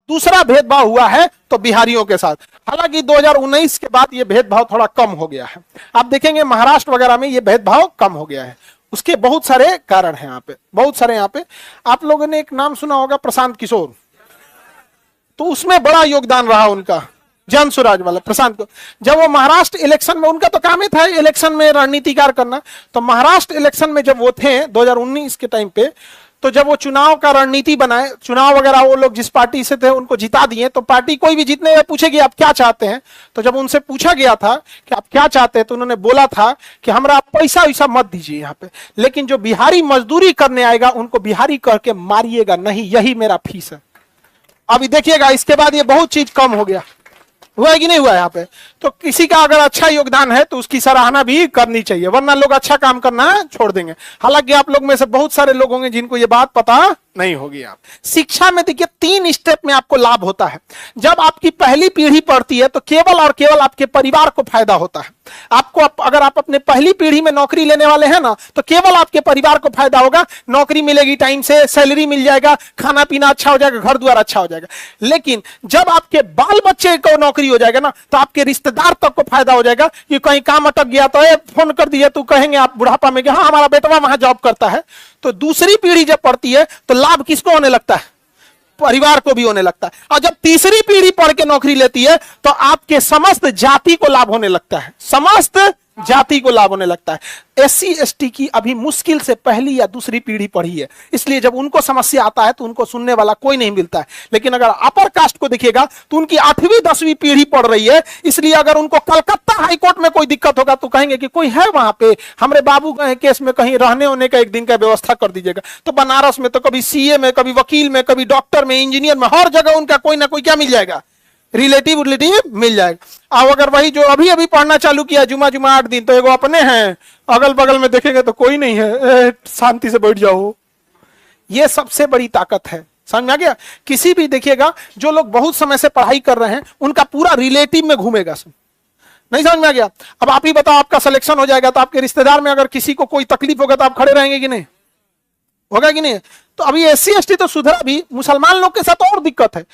दूसरा भेदभाव हुआ है तो बिहारियों के साथ। हालांकि 2019 के बाद ये भेदभाव थोड़ा कम हो गया है। आप देखेंगे महाराष्ट्र वगैरह में ये भेदभाव कम हो गया है। उसके बहुत सारे कारण हैं यहाँ पे, बहुत सारे। यहाँ पे आप लोगों ने एक नाम सुना होगा प्रशांत किशोर, तो उसमें बड़ा योगदान रहा उनका, जन स्वराज वाला प्रशांत को। जब वो महाराष्ट्र इलेक्शन में, उनका तो काम ही था इलेक्शन में रणनीतिकार करना, तो महाराष्ट्र इलेक्शन में जब वो थे 2019 के टाइम पे, तो जब वो चुनाव का रणनीति बनाए, चुनाव वगैरह वो लोग जिस पार्टी से थे उनको जिता दिए, तो पार्टी कोई भी जीतने में पूछेगी आप क्या चाहते हैं, तो जब उनसे पूछा गया था कि आप क्या चाहते हैं, तो उन्होंने बोला था कि हमरा आप पैसा वैसा मत दीजिए यहाँ पे, लेकिन जो बिहारी मजदूरी करने आएगा उनको बिहारी करके मारिएगा नहीं, यही मेरा फीस है। अभी देखिएगा इसके बाद ये बहुत चीज कम हो गया, हुआ है कि नहीं हुआ यहाँ पे। तो किसी का अगर अच्छा योगदान है तो उसकी सराहना भी करनी चाहिए, वरना लोग अच्छा काम करना छोड़ देंगे। हालांकि आप लोग में से बहुत सारे लोग होंगे जिनको ये बात पता नहीं होगी। आप शिक्षा में देखिए 3 स्टेप में आपको लाभ होता है। जब आपकी पहली पीढ़ी पढ़ती है तो केवल और केवल आपके परिवार को फायदा होता है। आपको अगर आप अपने पहली पीढ़ी में नौकरी लेने वाले हैं ना, तो केवल आपके परिवार को फायदा होगा, नौकरी मिलेगी टाइम से, सैलरी मिल जाएगा, खाना पीना अच्छा हो जाएगा, घर द्वार अच्छा हो जाएगा। लेकिन जब आपके बाल बच्चे को नौकरी हो जाएगा ना, तो आपके रिश्तेदार तक को फायदा हो जाएगा कि कहीं काम अटक गया तो फोन कर दिया, तो कहेंगे आप बुढ़ापा में कि हाँ हमारा बेटवा वहां जॉब करता है। तो दूसरी पीढ़ी जब पढ़ती है तो लाभ किसको होने लगता है? परिवार को भी होने लगता है। और जब तीसरी पीढ़ी पढ़ के नौकरी लेती है तो आपके समस्त जाति को लाभ होने लगता है, समस्त जाति को लाभ होने लगता है। एससी एसटी की अभी मुश्किल से पहली या दूसरी पीढ़ी पढ़ी है, इसलिए जब उनको समस्या आता है तो उनको सुनने वाला कोई नहीं मिलता है। लेकिन अगर अपर कास्ट को देखिएगा तो उनकी 8वीं 10वीं पीढ़ी पढ़ रही है, इसलिए अगर उनको कलकत्ता हाईकोर्ट में कोई दिक्कत होगा तो कहेंगे कि कोई है वहां पे, हमारे बाबू के केस में कहीं रहने होने का एक दिन का व्यवस्था कर दीजिएगा। तो बनारस में तो कभी सीए में, कभी वकील में, कभी डॉक्टर में, इंजीनियर में, हर जगह उनका कोई ना कोई क्या मिल जाएगा, रिलेटिव मिल जाएगा। अब अगर वही जो अभी अभी पढ़ना चालू किया जुमा 8 दिन, तो एगो अपने हैं, अगल बगल में देखेंगे तो कोई नहीं है, शांति से बैठ जाओ। ये सबसे बड़ी ताकत है, समझ में आ गया। किसी भी देखिएगा जो लोग बहुत समय से पढ़ाई कर रहे हैं उनका पूरा रिलेटिव में घूमेगा, नहीं समझ में आ गया। अब आप ही बताओ, आपका सिलेक्शन हो जाएगा तो आपके रिश्तेदार में अगर किसी को कोई तकलीफ होगा तो आप खड़े रहेंगे कि नहीं, होगा कि नहीं। तो अभी एससी एसटी तो सुधरा भी, मुसलमान लोग के साथ और दिक्कत है।